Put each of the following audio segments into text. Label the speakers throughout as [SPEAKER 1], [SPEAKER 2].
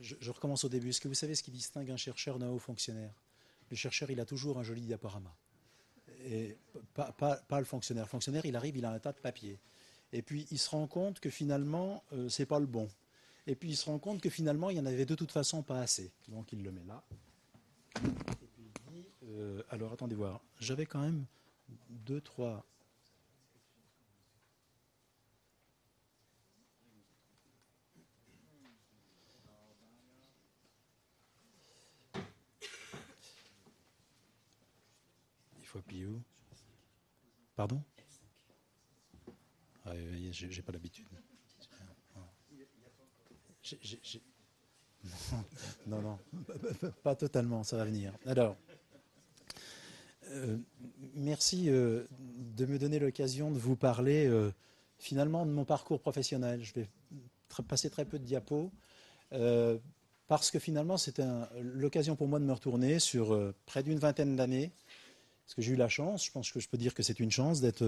[SPEAKER 1] je recommence au début. Est-ce que vous savez ce qui distingue un chercheur d'un haut fonctionnaire? Le chercheur, il a toujours un joli diaporama. Et pas le fonctionnaire. Le fonctionnaire, il arrive, il a un tas de papiers. Et puis, il se rend compte que finalement, c'est pas le bon. Et puis, il se rend compte que finalement, il y en avait de toute façon pas assez. Donc, il le met là. Et puis, il dit, alors, attendez voir. J'avais quand même deux, trois... Il faut appuyer où? Pardon? Ah, j'ai pas l'habitude. J'ai- Non, non, pas totalement, ça va venir. Alors, euh, merci de me donner l'occasion de vous parler finalement de mon parcours professionnel. Je vais passer très peu de diapos euh, parce que finalement c'était l'occasion pour moi de me retourner sur près d'une vingtaine d'années. Parce que j'ai eu la chance, je pense que je peux dire que c'est une chance d'être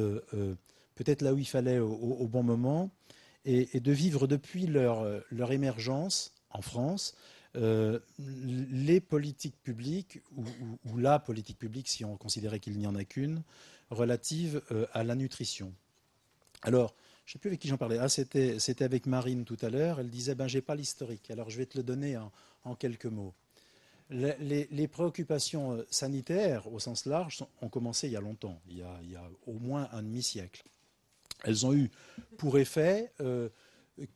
[SPEAKER 1] peut-être là où il fallait au bon moment et de vivre depuis leur émergence en France les politiques publiques ou la politique publique, si on considérait qu'il n'y en a qu'une, relative à la nutrition. Alors, je ne sais plus avec qui j'en parlais. Ah, c'était avec Marine tout à l'heure. Elle disait, ben, j'ai pas l'historique. Alors, je vais te le donner en quelques mots. Les préoccupations sanitaires, au sens large, ont commencé il y a longtemps, il y a au moins un demi-siècle. Elles ont eu pour effet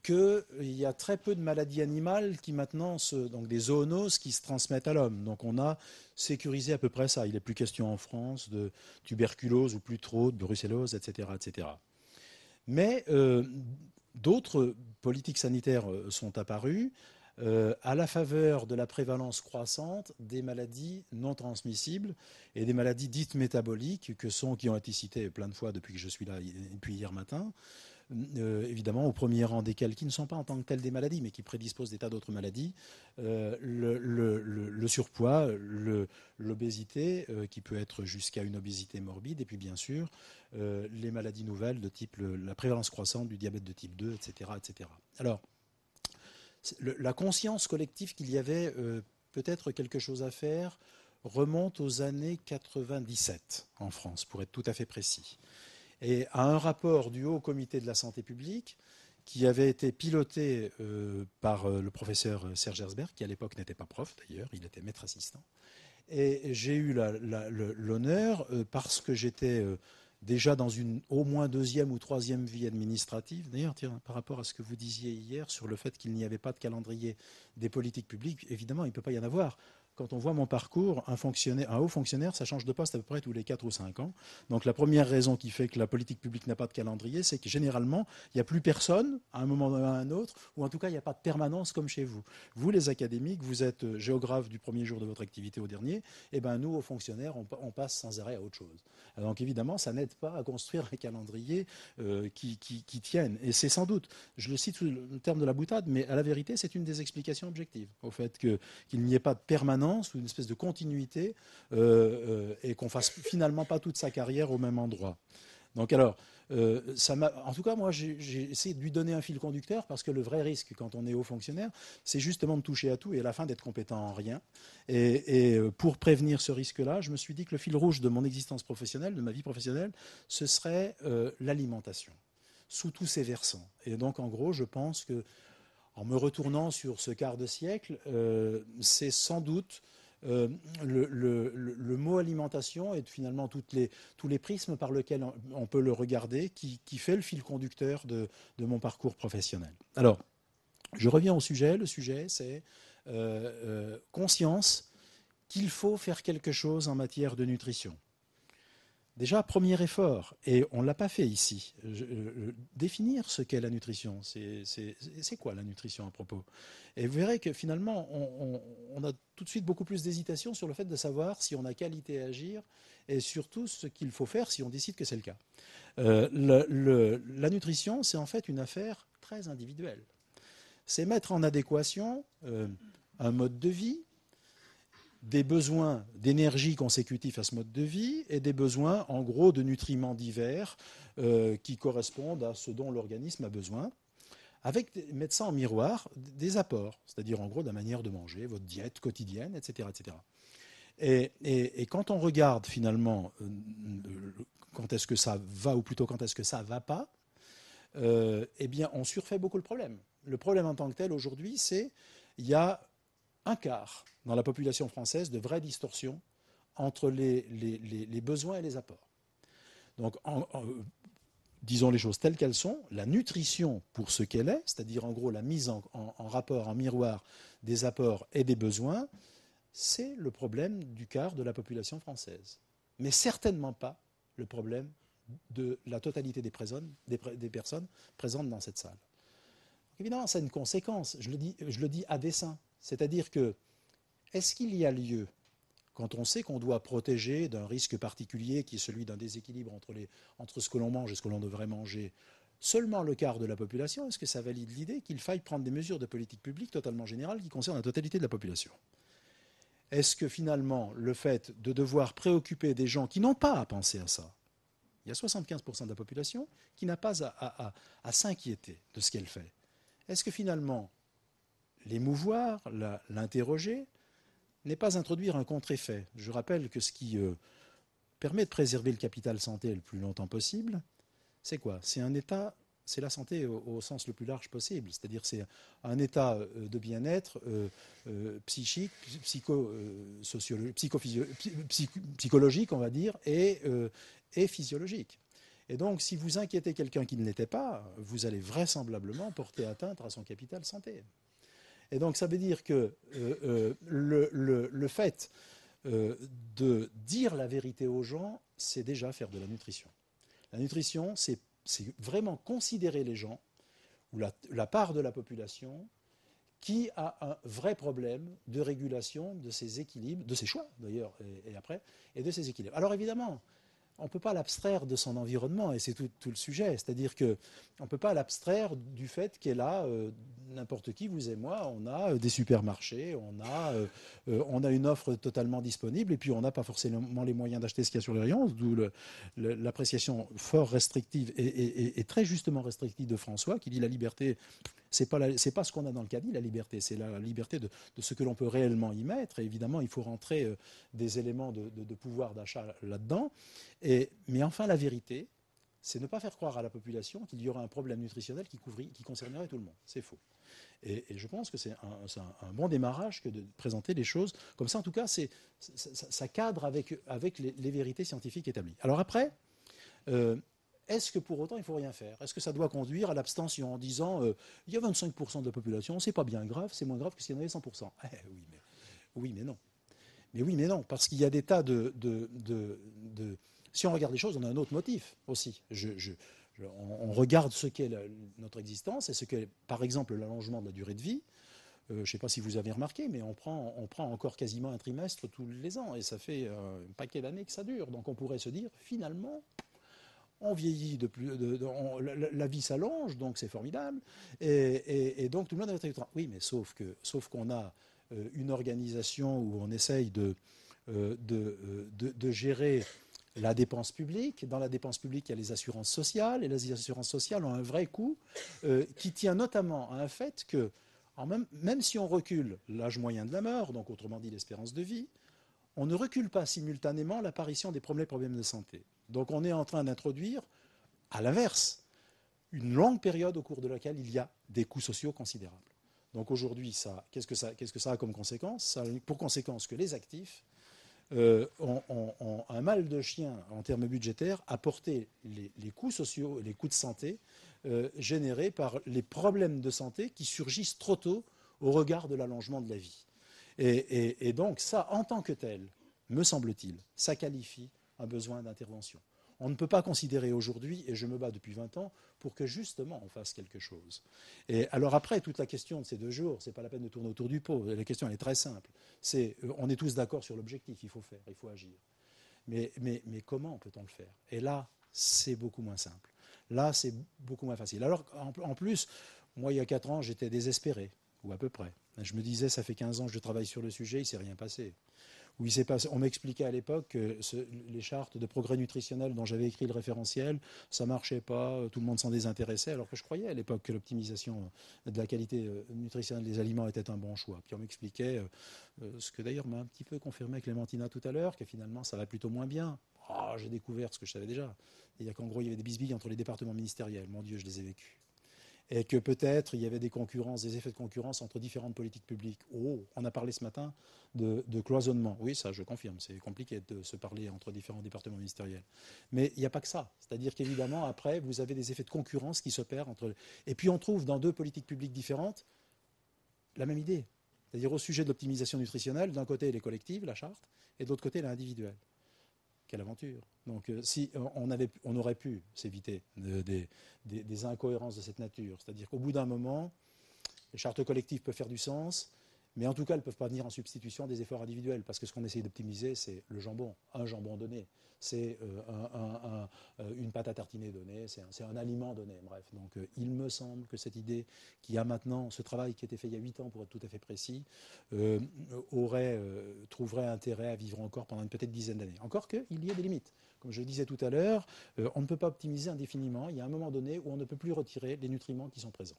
[SPEAKER 1] qu'il y a très peu de maladies animales qui maintenant, donc des zoonoses qui se transmettent à l'homme. Donc on a sécurisé à peu près ça. Il n'est plus question en France de tuberculose ou plus trop de brucellose, etc. etc. Mais d'autres politiques sanitaires sont apparues à la faveur de la prévalence croissante des maladies non transmissibles et des maladies dites métaboliques qui ont été citées plein de fois depuis que je suis là, depuis hier matin, évidemment au premier rang desquelles, qui ne sont pas en tant que telles des maladies, mais qui prédisposent des tas d'autres maladies, le surpoids, l'obésité, qui peut être jusqu'à une obésité morbide, et puis bien sûr les maladies nouvelles de type la prévalence croissante du diabète de type 2, etc. etc. Alors, la conscience collective qu'il y avait peut-être quelque chose à faire remonte aux années 97 en France, pour être tout à fait précis. Et à un rapport du Haut Comité de la Santé publique qui avait été piloté par le professeur Serge Herzberg, qui à l'époque n'était pas prof d'ailleurs, il était maître assistant. Et j'ai eu l'honneur, parce que j'étais déjà dans une au moins deuxième ou troisième vie administrative, d'ailleurs, par rapport à ce que vous disiez hier sur le fait qu'il n'y avait pas de calendrier des politiques publiques, évidemment, il ne peut pas y en avoir. Quand on voit mon parcours, un haut fonctionnaire, ça change de poste à peu près tous les 4 ou 5 ans. Donc la première raison qui fait que la politique publique n'a pas de calendrier, c'est que généralement, il n'y a plus personne à un moment ou à un autre, ou en tout cas, il n'y a pas de permanence comme chez vous. Vous, les académiques, vous êtes géographe du premier jour de votre activité au dernier, et ben nous, aux fonctionnaires, on passe sans arrêt à autre chose. Donc évidemment, ça n'aide pas à construire un calendrier qui tienne. Et c'est sans doute, je le cite sous le terme de la boutade, mais à la vérité, c'est une des explications objectives au fait qu'il n'y ait pas de permanence ou une espèce de continuité et qu'on fasse finalement pas toute sa carrière au même endroit. Donc alors, en tout cas, moi, j'ai essayé de lui donner un fil conducteur parce que le vrai risque quand on est haut fonctionnaire, c'est justement de toucher à tout et à la fin d'être compétent en rien. Et pour prévenir ce risque-là, je me suis dit que le fil rouge de mon existence professionnelle, de ma vie professionnelle, ce serait l'alimentation, sous tous ses versants. Et donc, en gros, je pense que en me retournant sur ce quart de siècle, c'est sans doute le mot alimentation et finalement tous les prismes par lesquels on peut le regarder qui fait le fil conducteur mon parcours professionnel. Alors, je reviens au sujet. Le sujet, c'est conscience qu'il faut faire quelque chose en matière de nutrition. Déjà, premier effort, et on ne l'a pas fait ici, définir ce qu'est la nutrition. C'est quoi la nutrition à propos? Et vous verrez que finalement, on a tout de suite beaucoup plus d'hésitation sur le fait de savoir si on a qualité à agir et surtout ce qu'il faut faire si on décide que c'est le cas. La nutrition, c'est en fait une affaire très individuelle. C'est mettre en adéquation un mode de vie, des besoins d'énergie consécutifs à ce mode de vie et des besoins, en gros, de nutriments divers qui correspondent à ce dont l'organisme a besoin, avec mettre ça en miroir des apports, c'est-à-dire en gros de la manière de manger, votre diète quotidienne, etc. etc. Et quand on regarde finalement quand est-ce que ça va, ou plutôt quand est-ce que ça ne va pas, eh bien on surfait beaucoup le problème. Le problème en tant que tel aujourd'hui, c'est qu'il y a un quart dans la population française de vraies distorsions entre les besoins et les apports. Donc, disons les choses telles qu'elles sont, la nutrition pour ce qu'elle est, c'est-à-dire en gros la mise en rapport, en miroir des apports et des besoins, c'est le problème du quart de la population française. Mais certainement pas le problème de la totalité des personnes présentes dans cette salle. Donc, évidemment, ça a une conséquence, je le dis à dessein. C'est-à-dire que, est-ce qu'il y a lieu, quand on sait qu'on doit protéger d'un risque particulier qui est celui d'un déséquilibre entre ce que l'on mange et ce que l'on devrait manger, seulement le quart de la population, est-ce que ça valide l'idée qu'il faille prendre des mesures de politique publique totalement générales qui concernent la totalité de la population? Est-ce que finalement, le fait de devoir préoccuper des gens qui n'ont pas à penser à ça, il y a 75% de la population qui n'a pas à s'inquiéter de ce qu'elle fait, est-ce que finalement, l'émouvoir, l'interroger, n'est pas introduire un contre-effet? Je rappelle que ce qui permet de préserver le capital santé le plus longtemps possible, c'est quoi? C'est un état, c'est la santé au sens le plus large possible. C'est-à-dire c'est un état de bien-être psychique, psychologique, on va dire, et physiologique. Et donc, si vous inquiétez quelqu'un qui ne l'était pas, vous allez vraisemblablement porter atteinte à son capital santé. Et donc, ça veut dire que le fait de dire la vérité aux gens, c'est déjà faire de la nutrition. La nutrition, c'est vraiment considérer les gens, ou la part de la population, qui a un vrai problème de régulation de ses équilibres, de ses choix d'ailleurs, et de ses équilibres. Alors évidemment, on ne peut pas l'abstraire de son environnement, et c'est tout le sujet. C'est-à-dire qu'on ne peut pas l'abstraire du fait qu'est là, n'importe qui, vous et moi, on a des supermarchés, on a une offre totalement disponible, et puis on n'a pas forcément les moyens d'acheter ce qu'il y a sur les rayons, d'où l'appréciation fort restrictive et très justement restrictive de François, qui dit la liberté, c'est pas ce qu'on a dans le caddie, la liberté, c'est la liberté de ce que l'on peut réellement y mettre. Et évidemment, il faut rentrer des éléments de pouvoir d'achat là-dedans. Mais enfin, la vérité, c'est ne pas faire croire à la population qu'il y aura un problème nutritionnel qui concernerait tout le monde. C'est faux. Et je pense que c'est un bon démarrage que de présenter les choses comme ça. En tout cas, ça cadre avec les vérités scientifiques établies. Alors après, est-ce que pour autant il ne faut rien faire? Est-ce que ça doit conduire à l'abstention en disant il y a 25% de la population, c'est pas bien grave, c'est moins grave que s'il y en avait 100%? Oui, mais non. Mais oui, mais non, parce qu'il y a des tas Si on regarde les choses, on a un autre motif aussi. On regarde ce qu'est notre existence et ce qu'est, par exemple, l'allongement de la durée de vie. Je ne sais pas si vous avez remarqué, mais on prend encore quasiment un trimestre tous les ans, et ça fait un paquet d'années que ça dure. Donc on pourrait se dire, finalement, on vieillit la vie s'allonge, donc c'est formidable, et donc tout le monde va être content. Oui, mais sauf qu'on a une organisation où on essaye de gérer la dépense publique. Dans la dépense publique, il y a les assurances sociales, et les assurances sociales ont un vrai coût qui tient notamment à un fait que, même si on recule l'âge moyen de la mort, donc autrement dit l'espérance de vie, on ne recule pas simultanément l'apparition des problèmes de santé. Donc on est en train d'introduire, à l'inverse, une longue période au cours de laquelle il y a des coûts sociaux considérables. Donc aujourd'hui, qu'est-ce que ça a comme conséquence? Ça a pour conséquence que les actifs ont un mal de chien en termes budgétaires à porter les coûts sociaux et les coûts de santé générés par les problèmes de santé qui surgissent trop tôt au regard de l'allongement de la vie. Et donc ça, en tant que tel, me semble-t-il, ça qualifie un besoin d'intervention. On ne peut pas considérer aujourd'hui, et je me bats depuis 20 ans, pour que justement on fasse quelque chose. Et alors après, toute la question de ces 2 jours, c'est pas la peine de tourner autour du pot. La question elle est très simple. On est tous d'accord sur l'objectif, il faut faire, il faut agir. Mais comment peut-on le faire? Et là, c'est beaucoup moins simple. Là, c'est beaucoup moins facile. Alors en plus, moi il y a 4 ans, j'étais désespéré, ou à peu près. Je me disais, ça fait 15 ans que je travaille sur le sujet, il ne s'est rien passé. où on m'expliquait à l'époque que les chartes de progrès nutritionnel dont j'avais écrit le référentiel, ça marchait pas, tout le monde s'en désintéressait, alors que je croyais à l'époque que l'optimisation de la qualité nutritionnelle des aliments était un bon choix. Puis on m'expliquait, ce que d'ailleurs m'a un petit peu confirmé Clémentina tout à l'heure, que finalement ça va plutôt moins bien. Oh, j'ai découvert ce que je savais déjà. Il y a qu'en gros, il y avait des bisbilles entre les départements ministériels. Mon Dieu, je les ai vécus. Et que peut-être il y avait des concurrences, des effets de concurrence entre différentes politiques publiques. Oh, on a parlé ce matin de cloisonnement. Oui, ça, je confirme. C'est compliqué de se parler entre différents départements ministériels. Mais il n'y a pas que ça. C'est-à-dire qu'évidemment, après, vous avez des effets de concurrence qui s'opèrent entre. Et puis, on trouve dans deux politiques publiques différentes la même idée. C'est-à-dire au sujet de l'optimisation nutritionnelle, d'un côté, les collectives, la charte, et de l'autre côté, l'individuel. Quelle aventure. Donc si on aurait pu s'éviter des incohérences de cette nature. C'est-à-dire qu'au bout d'un moment, les chartes collectives peuvent faire du sens, mais en tout cas, elles ne peuvent pas venir en substitution des efforts individuels, parce que ce qu'on essaye d'optimiser, c'est le jambon, un jambon donné, c'est une pâte à tartiner donnée, c'est un aliment donné, bref. Donc il me semble que cette idée qui a maintenant, ce travail qui a été fait il y a 8 ans pour être tout à fait précis, trouverait intérêt à vivre encore pendant une peut-être dizaine d'années. Encore qu'il y ait des limites. Comme je le disais tout à l'heure, on ne peut pas optimiser indéfiniment. Il y a un moment donné où on ne peut plus retirer les nutriments qui sont présents.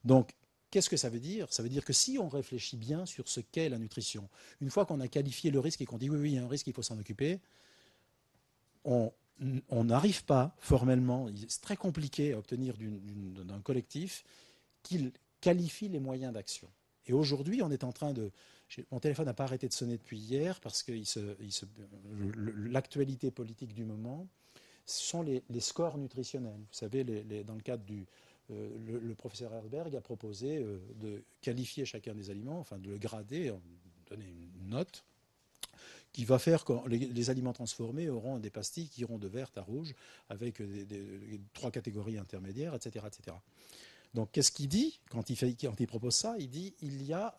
[SPEAKER 1] Donc, qu'est-ce que ça veue dire? Ça veut dire que si on réfléchit bien sur ce qu'est la nutrition, une fois qu'on a qualifié le risque et qu'on dit oui, il y a un risque, il faut s'en occuper, on n'arrive pas formellement, c'est très compliqué à obtenir d'un collectif qu'il qualifie les moyens d'action. Et aujourd'hui, on est en train de... Mon téléphone n'a pas arrêté de sonner depuis hier parce que l'actualité politique du moment, ce sont les scores nutritionnels. Vous savez, dans le cadre du... le professeur Herzberg a proposé de qualifier chacun des aliments, enfin de le grader, donner une note, qui va faire que les aliments transformés auront des pastilles qui iront de verte à rouge, avec 3 catégories intermédiaires, etc. etc. Donc, qu'est-ce qu'il dit quand il propose ça? Il dit il y a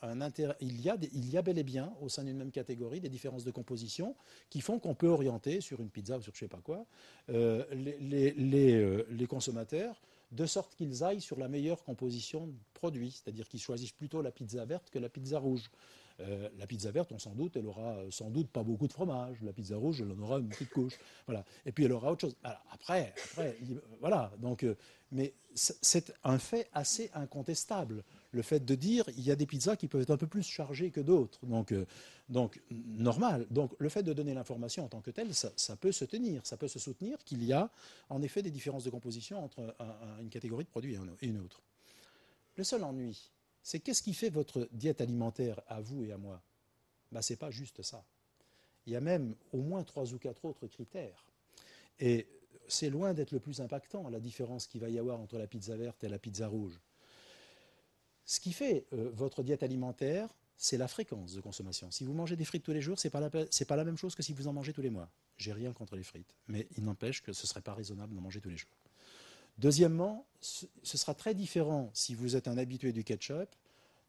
[SPEAKER 1] bel et bien, au sein d'une même catégorie, des différences de composition qui font qu'on peut orienter sur une pizza ou sur je ne sais pas quoi les consommateurs de sorte qu'ils aillent sur la meilleure composition de produit, c'est-à-dire qu'ils choisissent plutôt la pizza verte que la pizza rouge. La pizza verte, on s'en doute, elle aura sans doute pas beaucoup de fromage. La pizza rouge, elle en aura une petite couche. Voilà. Et puis elle aura autre chose. Alors, après, voilà. Donc, mais c'est un fait assez incontestable. Le fait de dire il y a des pizzas qui peuvent être un peu plus chargées que d'autres. Donc normal. Donc le fait de donner l'information en tant que telle, ça peut se tenir, ça peut se soutenir qu'il y a en effet des différences de composition entre une catégorie de produits et une autre. Le seul ennui, c'est qu'est-ce qui fait votre diète alimentaire à vous et à moi? Ben, ce n'est pas juste ça. Il y a même au moins 3 ou 4 autres critères. Et c'est loin d'être le plus impactant, la différence qu'il va y avoir entre la pizza verte et la pizza rouge. Ce qui fait votre diète alimentaire, c'est la fréquence de consommation. Si vous mangez des frites tous les jours, ce n'est pas la même chose que si vous en mangez tous les mois. J'ai rien contre les frites, mais il n'empêche que ce ne serait pas raisonnable d'en manger tous les jours. Deuxièmement, ce sera très différent si vous êtes un habitué du ketchup,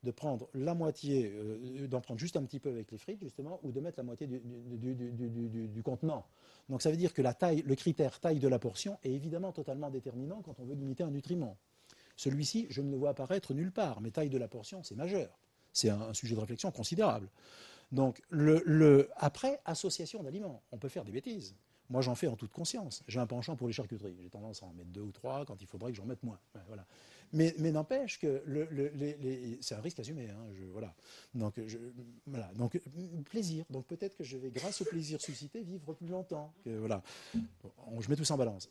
[SPEAKER 1] de prendre la moitié, d'en prendre juste un petit peu avec les frites, justement, ou de mettre la moitié du contenant. Donc ça veut dire que le critère taille de la portion est évidemment totalement déterminant quand on veut limiter un nutriment. Celui-ci, je ne le vois apparaître nulle part, mais taille de la portion, c'est majeur. C'est un sujet de réflexion considérable. Donc, après, association d'aliments, on peut faire des bêtises. Moi, j'en fais en toute conscience. J'ai un penchant pour les charcuteries. J'ai tendance à en mettre 2 ou 3 quand il faudrait que j'en mette moins. Voilà. Mais n'empêche que c'est un risque assumé. Hein, voilà. Donc, plaisir. Donc, peut-être que je vais, grâce au plaisir suscité, vivre plus longtemps. Voilà. Je mets tout ça en balance.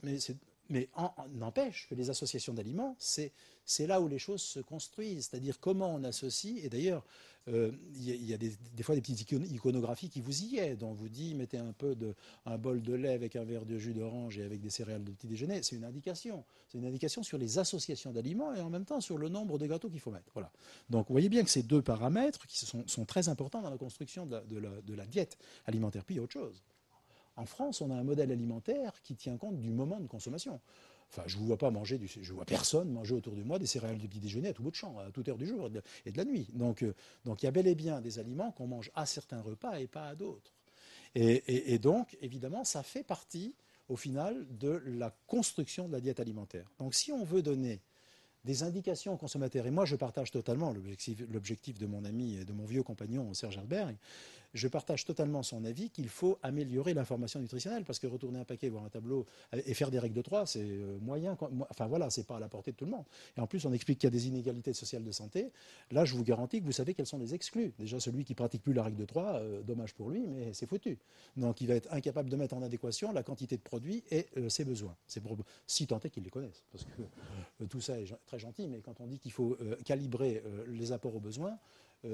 [SPEAKER 1] Mais n'empêche que les associations d'aliments, c'est là où les choses se construisent. C'est-à-dire comment on associe. Et d'ailleurs, il y a des fois des petites iconographies qui vous y aident. On vous dit, mettez un bol de lait avec un verre de jus d'orange et avec des céréales de petit déjeuner. C'est une indication. C'est une indication sur les associations d'aliments et en même temps sur le nombre de gâteaux qu'il faut mettre. Voilà. Donc vous voyez bien que ces 2 paramètres qui sont très importants dans la construction de la diète alimentaire. Puis il y a autre chose. En France, on a un modèle alimentaire qui tient compte du moment de consommation. Enfin, je ne vois pas je vois personne manger autour de moi des céréales de petit déjeuner à tout bout de champ, à toute heure du jour et de la nuit. Donc il y a bel et bien des aliments qu'on mange à certains repas et pas à d'autres. Et donc, évidemment, ça fait partie, au final, de la construction de la diète alimentaire. Donc, si on veut donner des indications aux consommateurs, et moi je partage totalement l'objectif de mon ami et de mon vieux compagnon Serge Herzberg, je partage totalement son avis qu'il faut améliorer l'information nutritionnelle, parce que retourner un paquet, voir un tableau et faire des règles de 3, c'est moyen. Enfin voilà, c'est pas à la portée de tout le monde. Et en plus, on explique qu'il y a des inégalités sociales de santé. Là, je vous garantis que vous savez quels sont les exclus. Déjà, celui qui pratique plus la règle de 3, dommage pour lui, mais c'est foutu. Donc, il va être incapable de mettre en adéquation la quantité de produits et ses besoins. Si tant est qu'ils les connaissent, parce que tout ça est très gentil, mais quand on dit qu'il faut calibrer les apports aux besoins,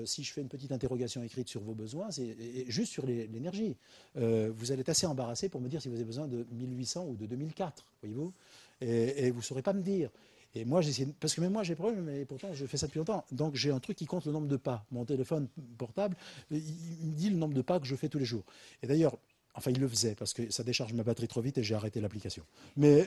[SPEAKER 1] si je fais une petite interrogation écrite sur vos besoins, et juste sur l'énergie, vous allez être assez embarrassé pour me dire si vous avez besoin de 1800 ou de 2004, voyez-vous, et vous ne saurez pas me dire. Et moi, parce que même moi, j'ai des problèmes, mais pourtant, je fais ça depuis longtemps. Donc, j'ai un truc qui compte le nombre de pas. Mon téléphone portable, il me dit le nombre de pas que je fais tous les jours. Et d'ailleurs, enfin, il le faisait parce que ça décharge ma batterie trop vite et j'ai arrêté l'application. Mais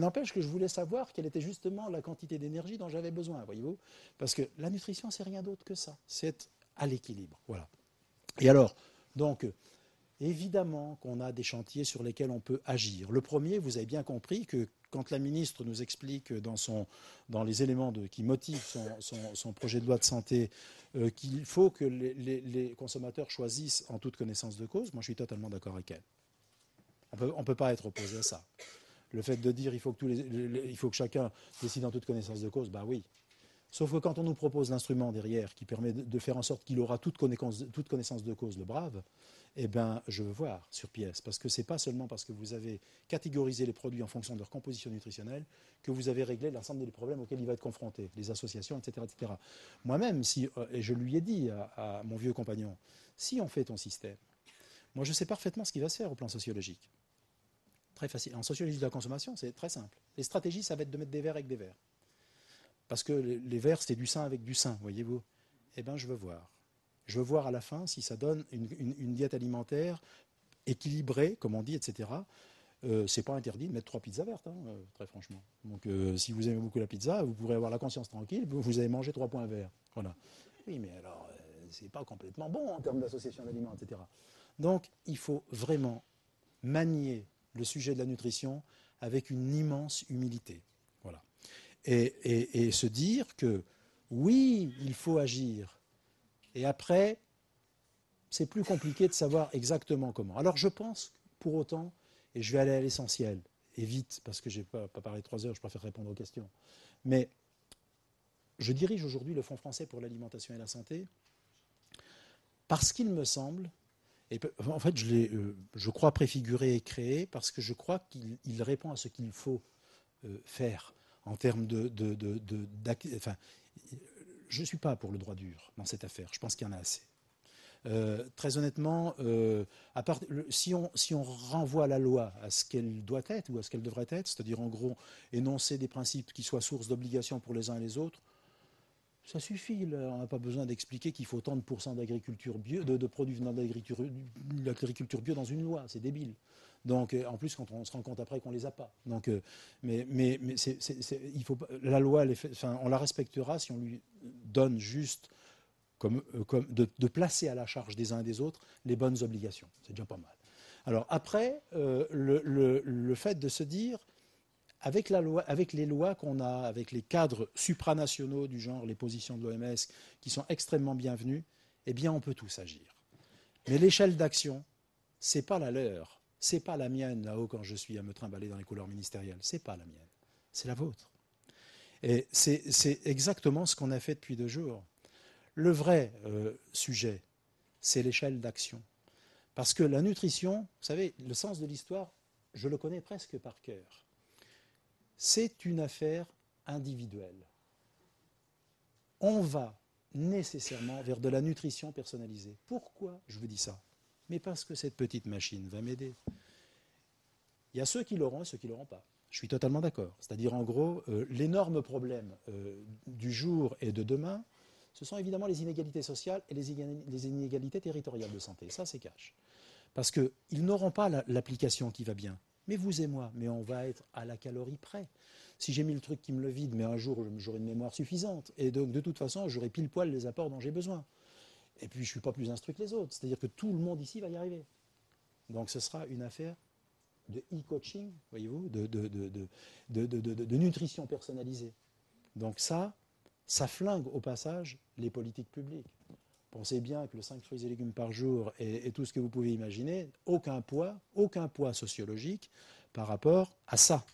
[SPEAKER 1] n'empêche que je voulais savoir quelle était justement la quantité d'énergie dont j'avais besoin, voyez-vous. Parce que la nutrition, c'est rien d'autre que ça. C'est être à l'équilibre. Voilà. Et alors, donc, évidemment qu'on a des chantiers sur lesquels on peut agir. Le premier, vous avez bien compris que quand la ministre nous explique dans les éléments qui motivent son projet de loi de santé qu'il faut que les consommateurs choisissent en toute connaissance de cause, moi je suis totalement d'accord avec elle. On ne peut pas être opposé à ça. Le fait de dire il faut que chacun décide en toute connaissance de cause, bah oui. Sauf que quand on nous propose l'instrument derrière qui permet de faire en sorte qu'il aura toute connaissance de cause, le brave, eh bien, je veux voir sur pièce. Parce que ce n'est pas seulement parce que vous avez catégorisé les produits en fonction de leur composition nutritionnelle que vous avez réglé l'ensemble des problèmes auxquels il va être confronté, les associations, etc. etc. Moi-même, et je lui ai dit à mon vieux compagnon, si on fait ton système, moi je sais parfaitement ce qui va se faire au plan sociologique. Très facile. En sociologie de la consommation, c'est très simple. Les stratégies, ça va être de mettre des verres avec des verres. Parce que les verres, c'est du sein avec du sein, voyez-vous. Eh bien, je veux voir. Je veux voir à la fin si ça donne une diète alimentaire équilibrée, comme on dit, etc. C'est pas interdit de mettre 3 pizzas vertes, très franchement. Donc, si vous aimez beaucoup la pizza, vous pourrez avoir la conscience tranquille, vous avez mangé 3 points verts. Voilà. Oui, mais alors, c'est pas complètement bon en termes d'association d'aliments, etc. Donc, il faut vraiment manier le sujet de la nutrition avec une immense humilité. Voilà. Et se dire que, oui, il faut agir. Et après, c'est plus compliqué de savoir exactement comment. Alors je pense, pour autant, et je vais aller à l'essentiel, et vite, parce que je n'ai pas parlé 3 heures, je préfère répondre aux questions, mais je dirige aujourd'hui le Fonds français pour l'alimentation et la santé, parce qu'il me semble, et en fait je crois préfiguré et créé, parce que je crois qu'il répond à ce qu'il faut faire en termes enfin, je ne suis pas pour le droit dur dans cette affaire, je pense qu'il y en a assez. Très honnêtement, si on renvoie la loi à ce qu'elle doit être ou à ce qu'elle devrait être, c'est-à-dire en gros énoncer des principes qui soient source d'obligations pour les uns et les autres, ça suffit. Là. On n'a pas besoin d'expliquer qu'il faut tant de pourcents d'agriculture bio, de produits venant de l'agriculture bio dans une loi. C'est débile. Donc, en plus, quand on se rend compte après qu'on les a pas. Donc, il faut, la loi, on la respectera si on lui donne juste de placer à la charge des uns et des autres les bonnes obligations. C'est déjà pas mal. Alors après, le fait de se dire, avec les lois qu'on a, avec les cadres supranationaux du genre les positions de l'OMS qui sont extrêmement bienvenues, eh bien on peut tous agir. Mais l'échelle d'action, c'est pas la leur, c'est pas la mienne là-haut quand je suis à me trimballer dans les couleurs ministérielles, c'est pas la mienne, c'est la vôtre. Et c'est exactement ce qu'on a fait depuis 2 jours. Le vrai sujet, c'est l'échelle d'action. Parce que la nutrition, vous savez, le sens de l'histoire, je le connais presque par cœur. C'est une affaire individuelle. On va nécessairement vers de la nutrition personnalisée. Pourquoi je vous dis ça? Mais parce que cette petite machine va m'aider. Il y a ceux qui l'auront et ceux qui ne l'auront pas. Je suis totalement d'accord. C'est-à-dire, en gros, l'énorme problème du jour et de demain, ce sont évidemment les inégalités sociales et les inégalités territoriales de santé. Ça, c'est cash. Parce qu'ils n'auront pas l'application qui va bien. Mais vous et moi, mais on va être à la calorie près. Si j'ai mis le truc qui me le vide, mais un jour, j'aurai une mémoire suffisante. Et donc, de toute façon, j'aurai pile poil les apports dont j'ai besoin. Et puis, je ne suis pas plus instruit que les autres. C'est-à-dire que tout le monde ici va y arriver. Donc, ce sera une affaire de e-coaching, voyez-vous, de nutrition personnalisée. Donc ça flingue au passage les politiques publiques. Pensez bien que le 5 fruits et légumes par jour et tout ce que vous pouvez imaginer, aucun poids sociologique par rapport à ça.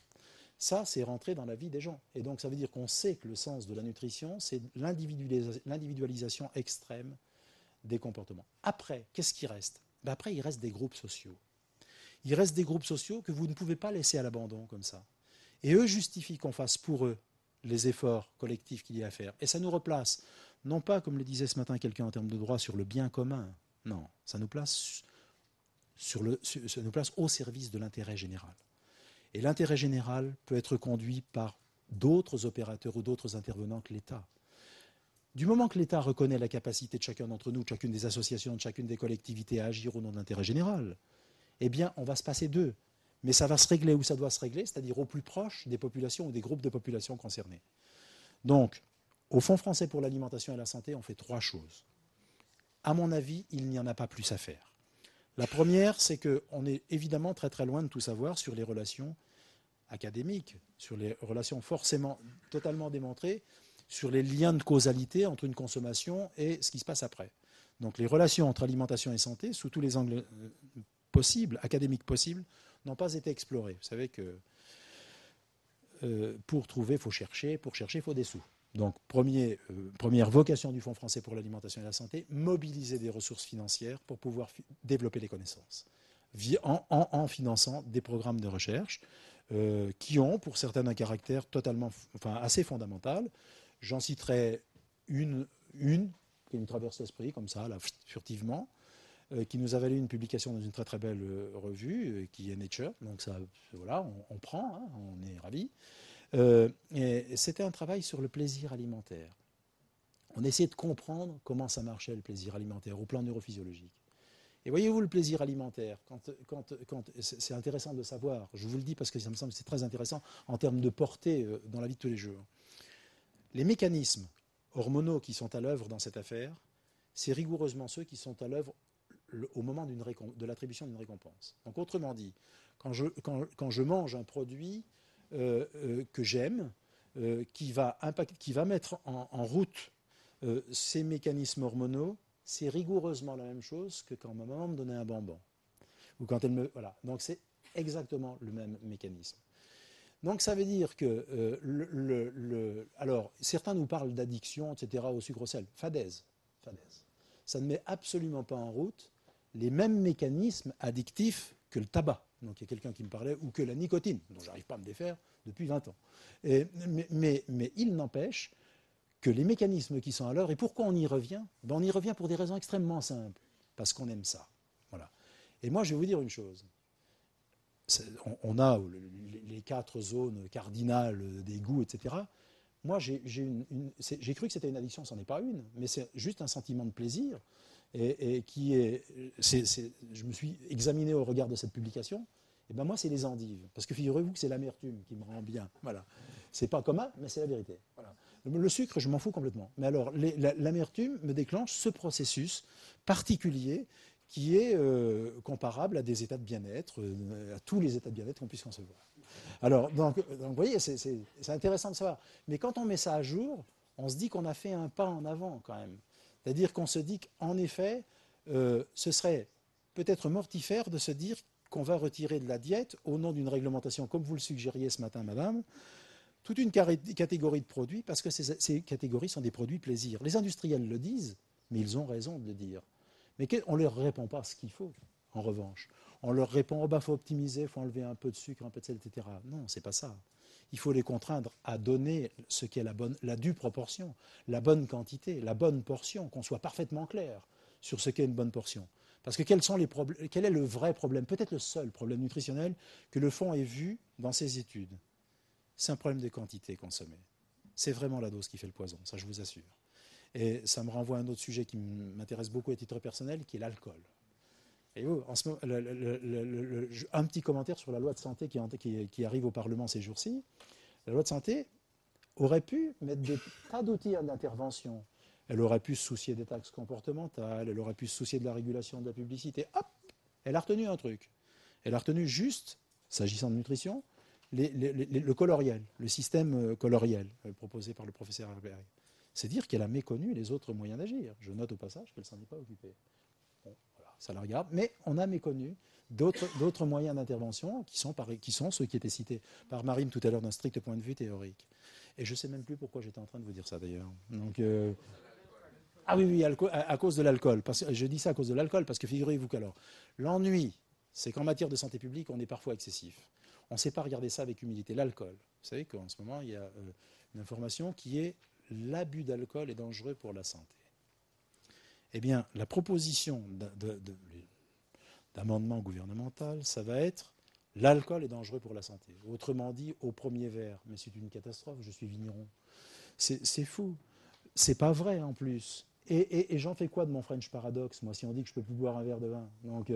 [SPEAKER 1] Ça, c'est rentré dans la vie des gens. Et donc, ça veut dire qu'on sait que le sens de la nutrition, c'est l'individualisation extrême des comportements. Après, qu'est-ce qui reste? Après, il reste des groupes sociaux. Il reste des groupes sociaux que vous ne pouvez pas laisser à l'abandon comme ça. Et eux justifient qu'on fasse pour eux les efforts collectifs qu'il y a à faire. Et ça nous replace, non pas, comme le disait ce matin quelqu'un en termes de droit, sur le bien commun. Non, ça nous place, ça nous place au service de l'intérêt général. Et l'intérêt général peut être conduit par d'autres opérateurs ou d'autres intervenants que l'État. Du moment que l'État reconnaît la capacité de chacun d'entre nous, de chacune des associations, de chacune des collectivités à agir au nom de l'intérêt général, eh bien, on va se passer d'eux. Mais ça va se régler où ça doit se régler, c'est-à-dire au plus proche des populations ou des groupes de populations concernés. Donc, au Fonds français pour l'alimentation et la santé, on fait 3 choses. À mon avis, il n'y en a pas plus à faire. La première, c'est qu'on est évidemment très très loin de tout savoir sur les relations académiques, sur les relations forcément totalement démontrées, sur les liens de causalité entre une consommation et ce qui se passe après. Donc les relations entre alimentation et santé, sous tous les angles possibles, académiques possibles, n'ont pas été explorées. Vous savez que pour trouver, il faut chercher, pour chercher, il faut des sous. Donc, première vocation du Fonds français pour l'alimentation et la santé, mobiliser des ressources financières pour pouvoir développer les connaissances, en finançant des programmes de recherche qui ont, pour certains, un caractère assez fondamental. J'en citerai une qui me traverse l'esprit, comme ça, là, furtivement, qui nous a valu une publication dans une très très belle revue, qui est Nature. Donc, ça, voilà, on prend, hein, on est ravis. Et c'était un travail sur le plaisir alimentaire. On essayait de comprendre comment ça marchait le plaisir alimentaire au plan neurophysiologique. Et voyez-vous, le plaisir alimentaire, c'est intéressant de savoir, je vous le dis parce que ça me semble que c'est très intéressant en termes de portée dans la vie de tous les jours. Les mécanismes hormonaux qui sont à l'œuvre dans cette affaire, c'est rigoureusement ceux qui sont à l'œuvre au moment de l'attribution d'une récompense. Donc autrement dit, quand je mange un produit que j'aime, qui va mettre en route ces mécanismes hormonaux, c'est rigoureusement la même chose que quand ma maman me donnait un bonbon. Ou quand elle me... Voilà. Donc c'est exactement le même mécanisme. Donc ça veut dire que... alors, certains nous parlent d'addiction, etc., au sucre au sel. Fadaise. Ça ne met absolument pas en route les mêmes mécanismes addictifs que le tabac. Donc il y a quelqu'un qui me parlait, ou que la nicotine, dont je n'arrive pas à me défaire depuis 20 ans. Mais il n'empêche que les mécanismes qui sont à l'œuvre, et pourquoi on y revient? On y revient pour des raisons extrêmement simples, parce qu'on aime ça. Voilà. Et moi, je vais vous dire une chose. On a les 4 zones cardinales des goûts, etc. Moi, j'ai cru que c'était une addiction, ce n'en est pas une, mais c'est juste un sentiment de plaisir, et qui est... je me suis examiné au regard de cette publication. Et ben moi, c'est les endives. Parce que figurez-vous que c'est l'amertume qui me rend bien. Voilà. C'est pas commun, mais c'est la vérité. Voilà. Le sucre, je m'en fous complètement. Mais alors, l'amertume me déclenche ce processus particulier qui est comparable à des états de bien-être, à tous les états de bien-être qu'on puisse concevoir. Alors, donc vous voyez, c'est intéressant de savoir. Mais quand on met ça à jour, on se dit qu'on a fait un pas en avant quand même. C'est-à-dire qu'on se dit qu'en effet, ce serait peut-être mortifère de se dire qu'on va retirer de la diète au nom d'une réglementation, comme vous le suggériez ce matin, madame, toute une catégorie de produits, parce que ces catégories sont des produits plaisir. Les industriels le disent, mais ils ont raison de le dire. Mais on ne leur répond pas ce qu'il faut, en revanche. On leur répond, il faut optimiser, il faut enlever un peu de sucre, un peu de sel, etc. Non, ce n'est pas ça. Il faut les contraindre à donner ce qu'est la due proportion, la bonne quantité, la bonne portion, qu'on soit parfaitement clair sur ce qu'est une bonne portion. Parce que quel est le vrai problème, peut-être le seul problème nutritionnel que le Fonds ait vu dans ses études? C'est un problème de quantité consommée. C'est vraiment la dose qui fait le poison, ça je vous assure. Et ça me renvoie à un autre sujet qui m'intéresse beaucoup à titre personnel, qui est l'alcool. Et vous, en ce moment, un petit commentaire sur la loi de santé qui arrive au Parlement ces jours-ci. La loi de santé aurait pu mettre des tas d'outils d'intervention. Elle aurait pu se soucier des taxes comportementales, elle aurait pu se soucier de la régulation de la publicité. Hop, elle a retenu un truc. Elle a retenu juste, s'agissant de nutrition, le coloriel, le système coloriel proposé par le professeur Herberg. C'est dire qu'elle a méconnu les autres moyens d'agir. Je note au passage qu'elle ne s'en est pas occupée. Bon, voilà, ça la regarde, mais on a méconnu d'autres moyens d'intervention qui sont ceux qui étaient cités par Marine tout à l'heure d'un strict point de vue théorique. Et je ne sais même plus pourquoi j'étais en train de vous dire ça d'ailleurs. Donc, ah oui, oui, à cause de l'alcool. Je dis ça à cause de l'alcool parce que figurez-vous qu'alors, l'ennui, c'est qu'en matière de santé publique, on est parfois excessif. On ne sait pas regarder ça avec humilité. L'alcool, vous savez qu'en ce moment, il y a une information qui est l'abus d'alcool est dangereux pour la santé. Eh bien, la proposition d'amendement gouvernemental, ça va être l'alcool est dangereux pour la santé. Autrement dit, au premier verre, mais c'est une catastrophe, je suis vigneron. C'est fou. C'est pas vrai en plus. Et j'en fais quoi de mon French paradoxe, moi, si on dit que je peux plus boire un verre de vin? Donc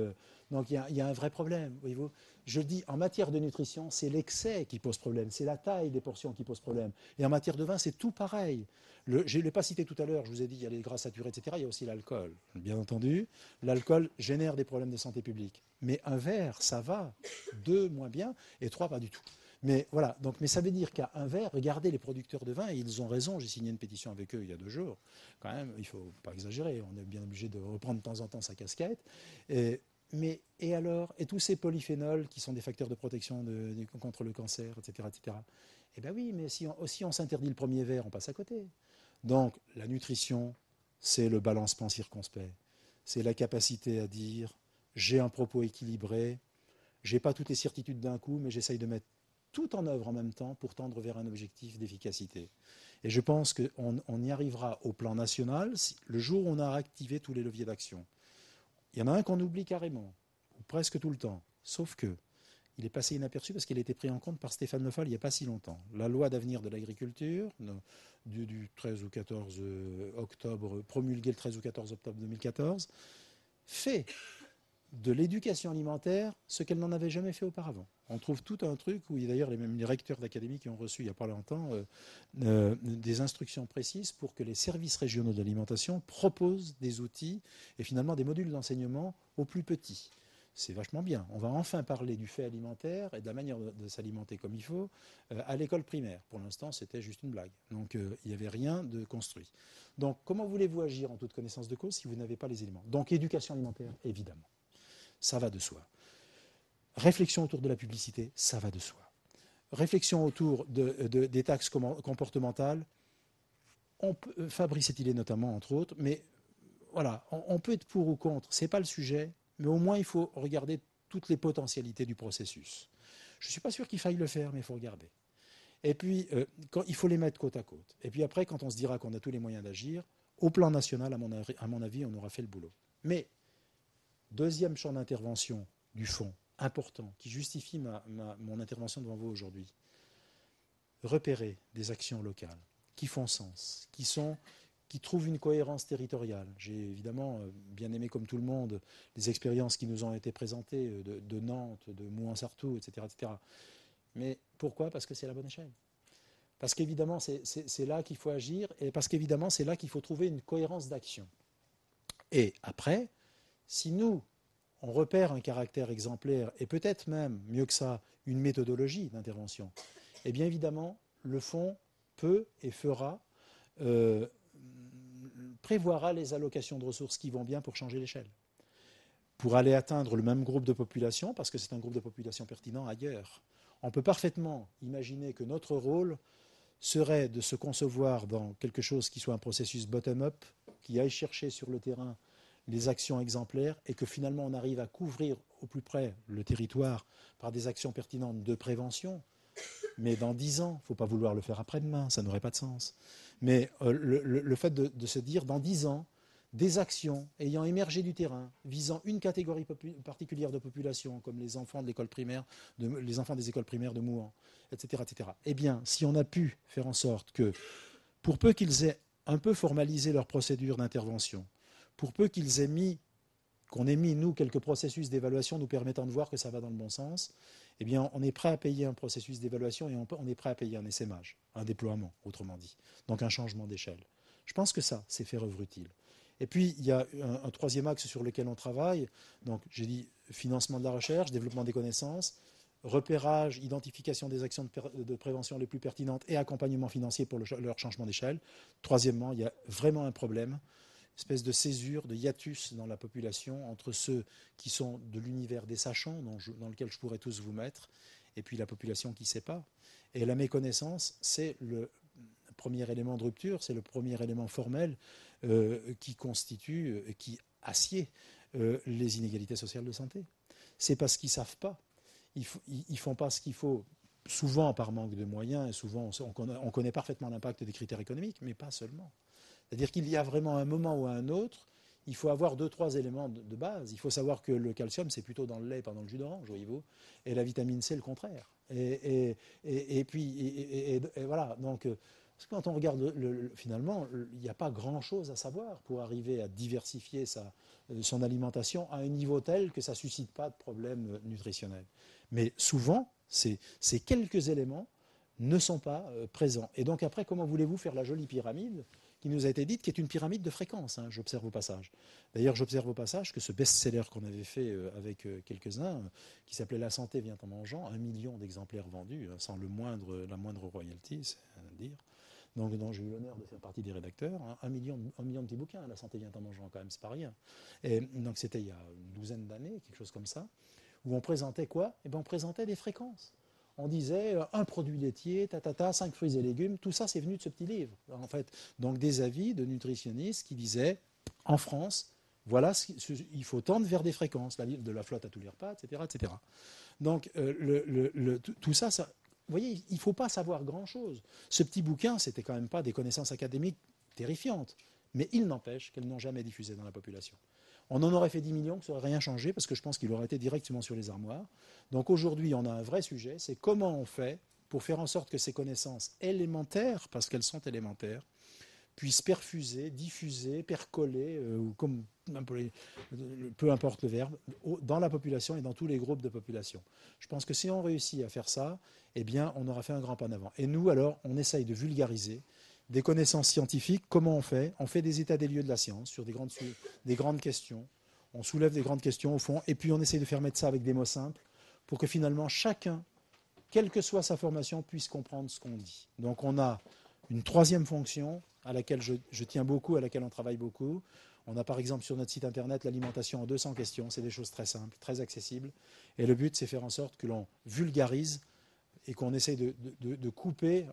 [SPEAKER 1] il y a un vrai problème, voyez-vous. Je dis, en matière de nutrition, c'est l'excès qui pose problème, c'est la taille des portions qui pose problème. Et en matière de vin, c'est tout pareil. Je ne l'ai pas cité tout à l'heure, je vous ai dit, il y a les gras saturés, etc. Il y a aussi l'alcool, bien entendu. L'alcool génère des problèmes de santé publique. Mais un verre, ça va. 2, moins bien. Et 3, pas du tout. Mais voilà, mais ça veut dire qu'à un verre, regardez les producteurs de vin, et ils ont raison, j'ai signé une pétition avec eux il y a 2 jours. Quand même, il ne faut pas exagérer, on est bien obligé de reprendre de temps en temps sa casquette. Et alors, et tous ces polyphénols qui sont des facteurs de protection contre le cancer, etc., etc. Eh bien oui, mais si on s'interdit le premier verre, on passe à côté. Donc, la nutrition, c'est le balancement circonspect. C'est la capacité à dire, j'ai un propos équilibré, j'ai pas toutes les certitudes d'un coup, mais j'essaye de mettre tout en œuvre en même temps pour tendre vers un objectif d'efficacité. Et je pense qu'on y arrivera au plan national le jour où on a activé tous les leviers d'action. Il y en a un qu'on oublie carrément, ou presque tout le temps, sauf que il est passé inaperçu parce qu'il a été pris en compte par Stéphane Le Foll il n'y a pas si longtemps. La loi d'avenir de l'agriculture, du 13 ou 14 octobre, promulguée le 13 ou 14 octobre 2014, fait de l'éducation alimentaire ce qu'elle n'en avait jamais fait auparavant. On trouve tout un truc où il y a d'ailleurs même les recteurs d'académie qui ont reçu il n'y a pas longtemps des instructions précises pour que les services régionaux d'alimentation proposent des outils et finalement des modules d'enseignement aux plus petits. C'est vachement bien. On va enfin parler du fait alimentaire et de la manière de s'alimenter comme il faut à l'école primaire. Pour l'instant, c'était juste une blague. Donc, il n'y avait rien de construit. Donc, comment voulez-vous agir en toute connaissance de cause si vous n'avez pas les éléments? Donc, éducation alimentaire, évidemment. Ça va de soi. Réflexion autour de la publicité, ça va de soi. Réflexion autour des taxes comportementales, Fabrice Etilet notamment, entre autres, mais voilà, on peut être pour ou contre, ce n'est pas le sujet, mais au moins il faut regarder toutes les potentialités du processus. Je ne suis pas sûr qu'il faille le faire, mais il faut regarder. Et puis, il faut les mettre côte à côte. Et puis après, quand on se dira qu'on a tous les moyens d'agir, au plan national, à mon avis, on aura fait le boulot. Mais deuxième champ d'intervention du fond, important, qui justifie mon intervention devant vous aujourd'hui. Repérer des actions locales qui font sens, qui trouvent une cohérence territoriale. J'ai évidemment bien aimé, comme tout le monde, les expériences qui nous ont été présentées de Nantes, de Mouans-Sartoux, etc., etc. Mais pourquoi? Parce que c'est la bonne échelle. Parce qu'évidemment, c'est là qu'il faut agir, et parce qu'évidemment, c'est là qu'il faut trouver une cohérence d'action. Et après, si nous, on repère un caractère exemplaire, et peut-être même, mieux que ça, une méthodologie d'intervention, eh bien évidemment, le fonds peut et prévoira les allocations de ressources qui vont bien pour changer l'échelle. Pour aller atteindre le même groupe de population, parce que c'est un groupe de population pertinent ailleurs. On peut parfaitement imaginer que notre rôle serait de se concevoir dans quelque chose qui soit un processus bottom-up, qui aille chercher sur le terrain les actions exemplaires et que finalement on arrive à couvrir au plus près le territoire par des actions pertinentes de prévention. Mais dans 10 ans, il ne faut pas vouloir le faire après-demain, ça n'aurait pas de sens. Mais le fait de se dire dans 10 ans, des actions ayant émergé du terrain, visant une catégorie particulière de population, comme les enfants de l'école primaire, les enfants des écoles primaires de Mouans, etc., etc. Eh bien, si on a pu faire en sorte que, pour peu qu'ils aient un peu formalisé leur procédure d'intervention, pour peu qu'on ait mis, nous, quelques processus d'évaluation nous permettant de voir que ça va dans le bon sens, eh bien, on est prêt à payer un processus d'évaluation et on est prêt à payer un essaimage, un déploiement, autrement dit. Donc un changement d'échelle. Je pense que ça, c'est faire œuvre utile. Et puis, il y a un troisième axe sur lequel on travaille. Donc, j'ai dit financement de la recherche, développement des connaissances, repérage, identification des actions de prévention les plus pertinentes et accompagnement financier pour leur changement d'échelle. Troisièmement, il y a vraiment un problème, espèce de césure, de hiatus dans la population entre ceux qui sont de l'univers des sachants, dans lequel je pourrais tous vous mettre, et puis la population qui ne sait pas. Et la méconnaissance, c'est le premier élément de rupture, c'est le premier élément formel qui constitue, qui assied les inégalités sociales de santé. C'est parce qu'ils ne savent pas. Ils ne font pas ce qu'il faut, souvent par manque de moyens, et souvent on connaît parfaitement l'impact des critères économiques, mais pas seulement. C'est-à-dire qu'il y a vraiment un moment ou un autre, il faut avoir 2-3 éléments de base. Il faut savoir que le calcium, c'est plutôt dans le lait, pas dans le jus d'orange, voyez-vous, et la vitamine C, le contraire. Et voilà, donc parce que quand on regarde, finalement, il n'y a pas grand-chose à savoir pour arriver à diversifier son alimentation à un niveau tel que ça ne suscite pas de problème nutritionnel. Mais souvent, ces quelques éléments ne sont pas présents. Et donc après, comment voulez-vous faire la jolie pyramide qui nous a été dite, qui est une pyramide de fréquences, hein, j'observe au passage. D'ailleurs, j'observe au passage que ce best-seller qu'on avait fait avec quelques-uns, qui s'appelait La santé vient en mangeant, 1 million d'exemplaires vendus, hein, sans la moindre royalty, c'est à dire. Donc j'ai eu l'honneur de faire partie des rédacteurs. Hein, 1 million de petits bouquins, La santé vient en mangeant quand même, c'est pas rien. Et donc c'était il y a une douzaine d'années, quelque chose comme ça, où on présentait quoi? Eh bien, on présentait des fréquences. On disait un produit laitier, 5 fruits et légumes, tout ça c'est venu de ce petit livre, en fait. Donc des avis de nutritionnistes qui disaient, en France, voilà, il faut tendre vers des fréquences, de la flotte à tous les repas, etc. etc. Donc tout ça, vous voyez, il ne faut pas savoir grand-chose. Ce petit bouquin, c'était quand même pas des connaissances académiques terrifiantes, mais il n'empêche qu'elles n'ont jamais diffusé dans la population. On en aurait fait 10 millions, ça n'aurait rien changé, parce que je pense qu'il aurait été directement sur les armoires. Donc aujourd'hui, on a un vrai sujet, c'est comment on fait pour faire en sorte que ces connaissances élémentaires, parce qu'elles sont élémentaires, puissent perfuser, diffuser, percoler, ou comme peu importe le verbe, dans la population et dans tous les groupes de population. Je pense que si on réussit à faire ça, eh bien, on aura fait un grand pas en avant. Et nous, alors, on essaye de vulgariser des connaissances scientifiques. Comment on fait? On fait des états des lieux de la science sur des grandes questions. On soulève des grandes questions au fond, et puis on essaye de faire mettre ça avec des mots simples pour que finalement chacun, quelle que soit sa formation, puisse comprendre ce qu'on dit. Donc on a une troisième fonction à laquelle je tiens beaucoup, à laquelle on travaille beaucoup. On a par exemple sur notre site internet l'alimentation en 200 questions. C'est des choses très simples, très accessibles. Et le but, c'est faire en sorte que l'on vulgarise et qu'on essaye de couper,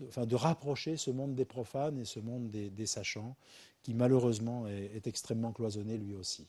[SPEAKER 1] enfin de rapprocher ce monde des profanes et ce monde des sachants, qui malheureusement est extrêmement cloisonné lui aussi.